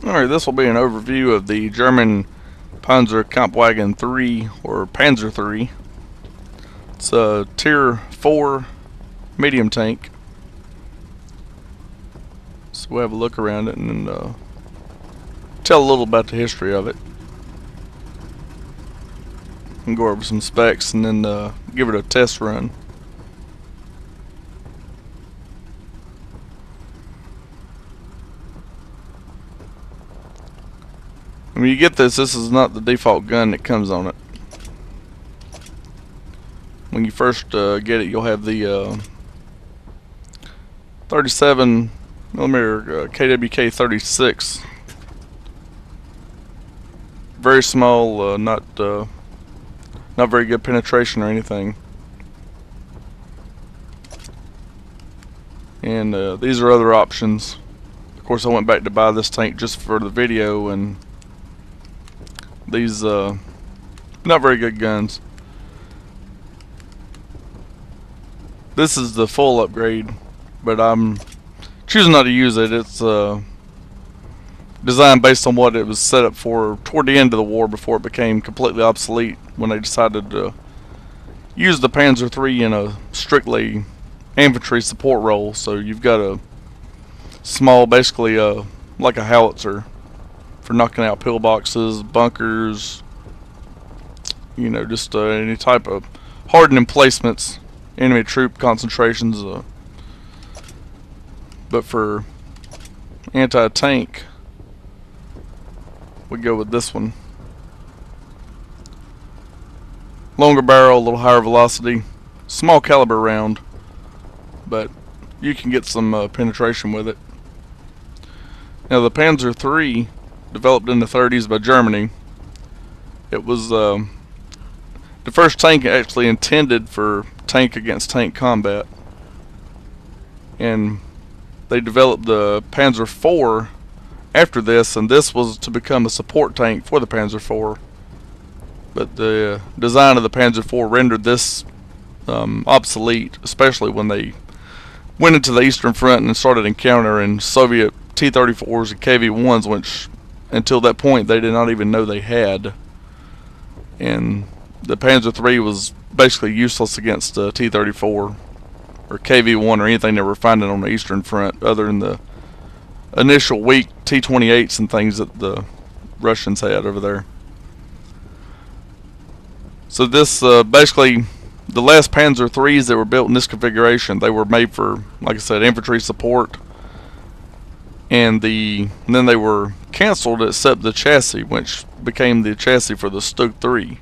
Alright, this will be an overview of the German Panzer Kampfwagen 3, or Panzer 3. It's a Tier 4 medium tank. So we'll have a look around it and tell a little about the history of it. And go over some specs and then give it a test run. When you get this is not the default gun that comes on it. When you first get it, you'll have the 37mm KWK 36. Very small, not very good penetration or anything. And these are other options. Of course, I went back to buy this tank just for the video, and these not very good guns. This is the full upgrade, but I'm choosing not to use it. It's designed based on what it was set up for toward the end of the war, before it became completely obsolete when they decided to use the Panzer III in a strictly infantry support role. So you've got a small, basically like a howitzer, for knocking out pillboxes, bunkers, you know, just any type of hardened emplacements, enemy troop concentrations. But for anti-tank, we go with this one. Longer barrel, a little higher velocity, small caliber round, but you can get some penetration with it. Now the Panzer III, developed in the 30s by Germany, it was the first tank actually intended for tank against tank combat, and they developed the Panzer IV after this, and this was to become a support tank for the Panzer IV. But the design of the Panzer IV rendered this obsolete, especially when they went into the Eastern Front and started encountering Soviet T-34s and KV-1s, which until that point they did not even know they had. And the Panzer III was basically useless against the T-34 or KV-1 or anything they were finding on the Eastern Front, other than the initial weak T-28s and things that the Russians had over there. So this basically, the last Panzer IIIs that were built in this configuration, they were made for, like I said, infantry support. And then they were cancelled except the chassis, which became the chassis for the Stug 3.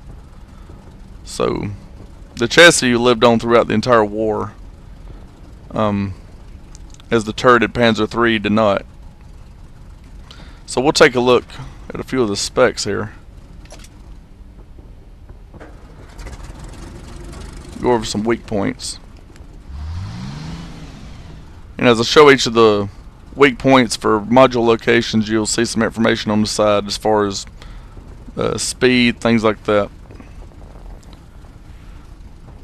So the chassis lived on throughout the entire war, as the turreted Panzer III did not. So we'll take a look at a few of the specs here. Go over some weak points. And as I show each of the weak points for module locations, you'll see some information on the side as far as speed, things like that.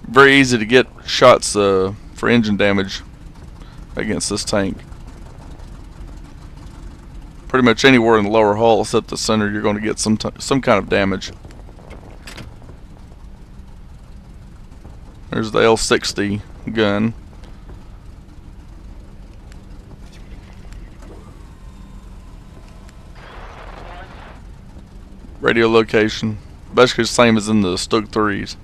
Very easy to get shots for engine damage against this tank. Pretty much anywhere in the lower hull except the center, you're going to get some kind of damage. There's the L60 gun. Radio location, basically the same as in the Stug 3s.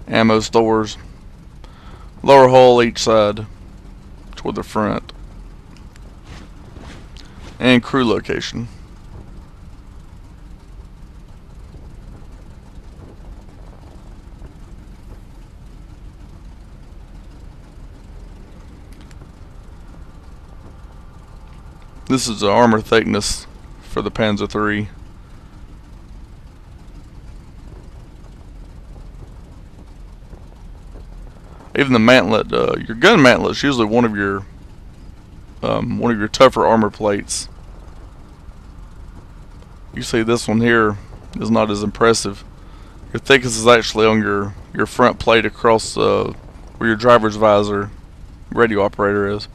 Ammo stores. Lower hull each side toward the front. And crew location. This is the armor thickness for the Panzer III. Even the mantlet, your gun mantlet is usually one of your tougher armor plates. You see this one here is not as impressive. Your thickness is actually on your front plate across where your driver's visor radio operator is.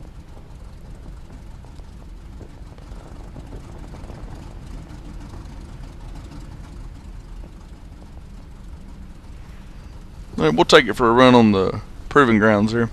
Alright, we'll take it for a run on the proving grounds here.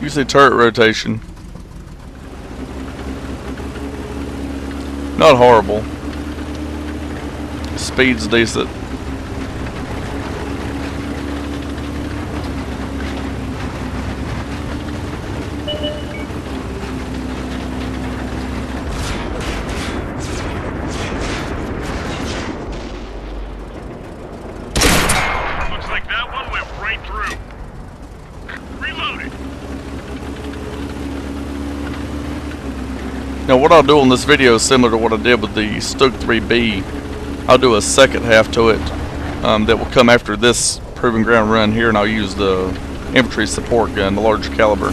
You see turret rotation. Not horrible. Speed's decent. Looks like that one went right through. Reload it. Now what I'll do on this video is similar to what I did with the Stug 3B. I'll do a second half to it that will come after this proving ground run here, and I'll use the infantry support gun, the large caliber.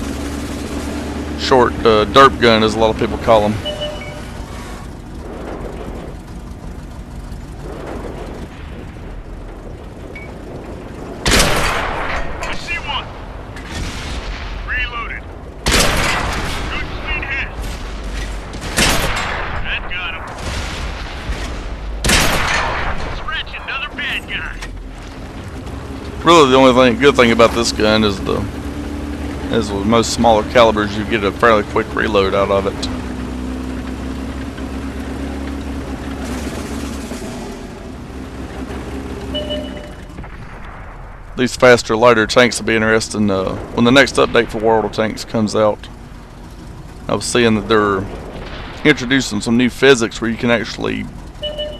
Short derp gun as a lot of people call them. I see one. Reloaded. Good clean hit. That got him. Scratch another bad guy. Really, the only good thing about this gun is as with most smaller calibers, you get a fairly quick reload out of it. These faster, lighter tanks will be interesting when the next update for World of Tanks comes out. I was seeing that they're introducing some new physics where you can actually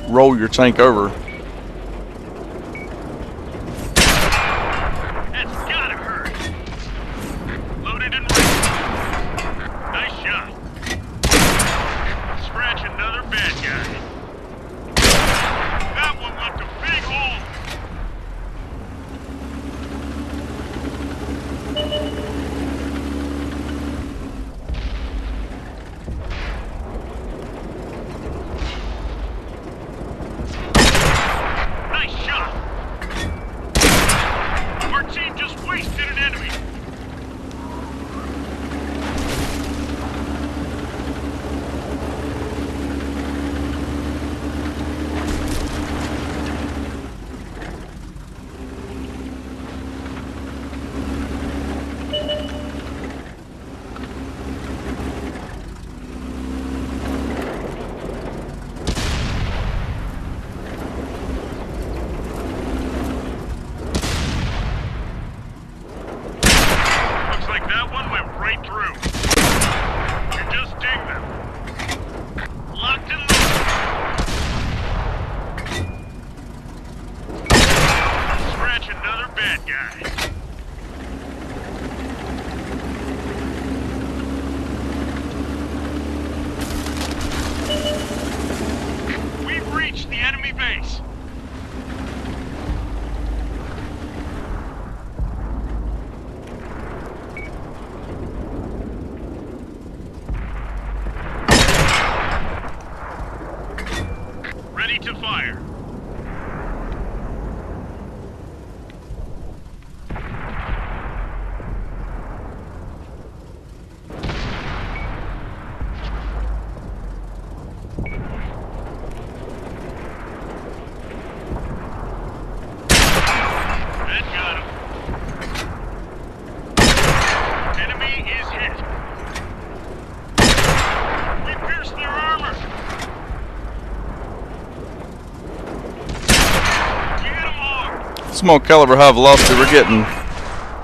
roll your tank over. That's gotta hurt. Loaded and ready. Nice shot. Scratch another bad guy. That one left a big hole. Nice shot. Our team just wasted an enemy. Looks like that one went right through. You just ding them. Locked and loaded. Scratch another bad guy. We've reached the enemy base. Ready to fire. That got him. Enemy is hit. We pierced their armor. We hit them hard. Small caliber, high velocity, we're getting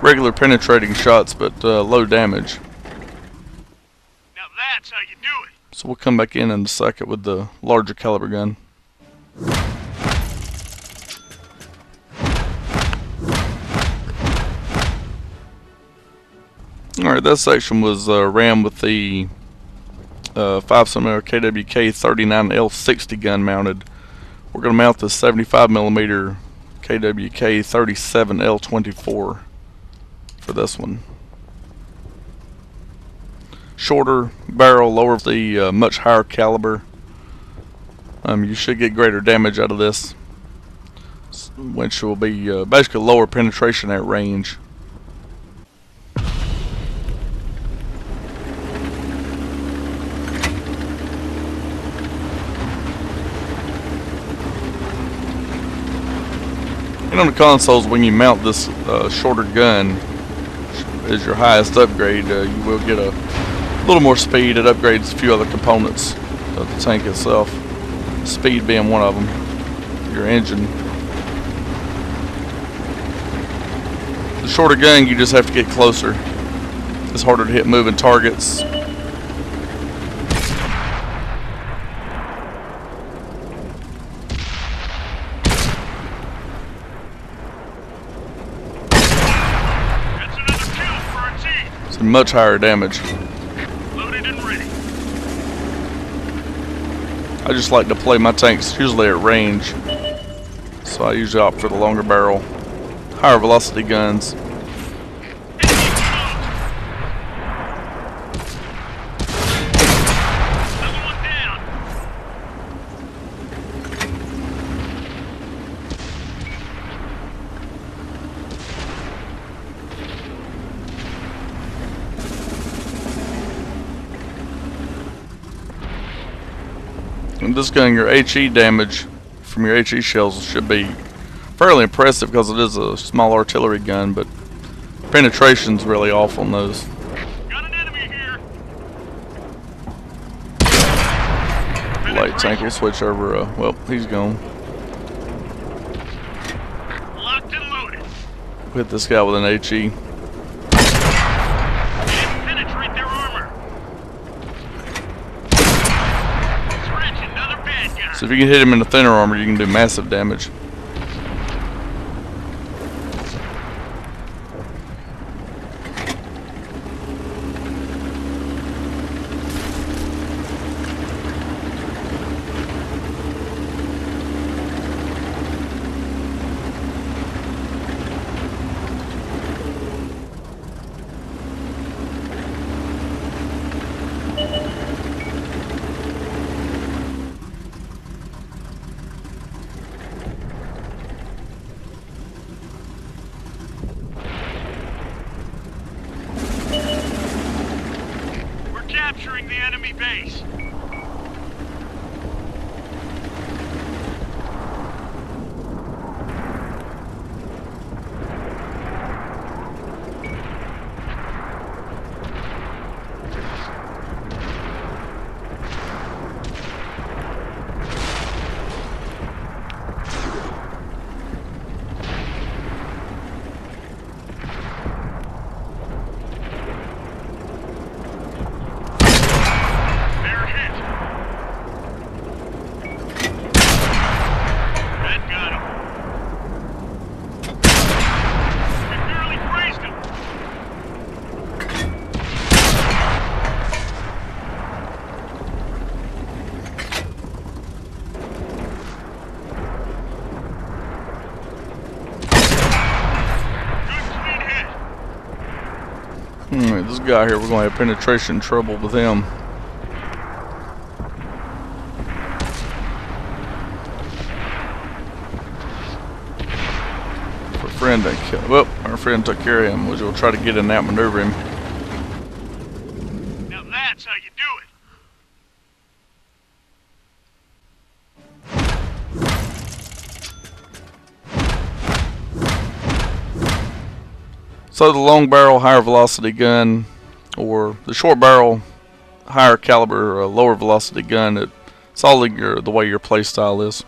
regular penetrating shots, but low damage. Now that's how you do it. So we'll come back in a second with the larger caliber gun. Alright, that section was ran with the 5mm KWK 39L60 gun mounted. We're going to mount the 75mm KWK 37L24 for this one. shorter barrel, lower the much higher caliber, you should get greater damage out of this, which will be basically lower penetration at range. And on the consoles, when you mount this shorter gun as your highest upgrade, you will get a little more speed. It upgrades a few other components of the tank itself, speed being one of them, your engine. The shorter gun, you just have to get closer. It's harder to hit moving targets. Much higher damage. Loaded and ready. I just like to play my tanks usually at range, so I usually opt for the longer barrel, higher velocity guns. Another one down. And this gun, your HE damage from your HE shells should be fairly impressive because it is a small artillery gun, but penetration's really off on those. Got an enemy here. Light tank will switch over. Well, he's gone. Locked and loaded. Hit this guy with an HE. Can't penetrate their armor. Scratch another bad guy. So if you can hit him in the thinner armor, you can do massive damage. Capturing the enemy base. This guy here, we're going to have penetration trouble with him. Our friend didn't kill. Well, our friend took care of him. We'll try to get in that maneuver him. Now that's how you do it. So the long barrel, higher velocity gun, or the short barrel, higher caliber, lower velocity gun, it's all the way your play style is.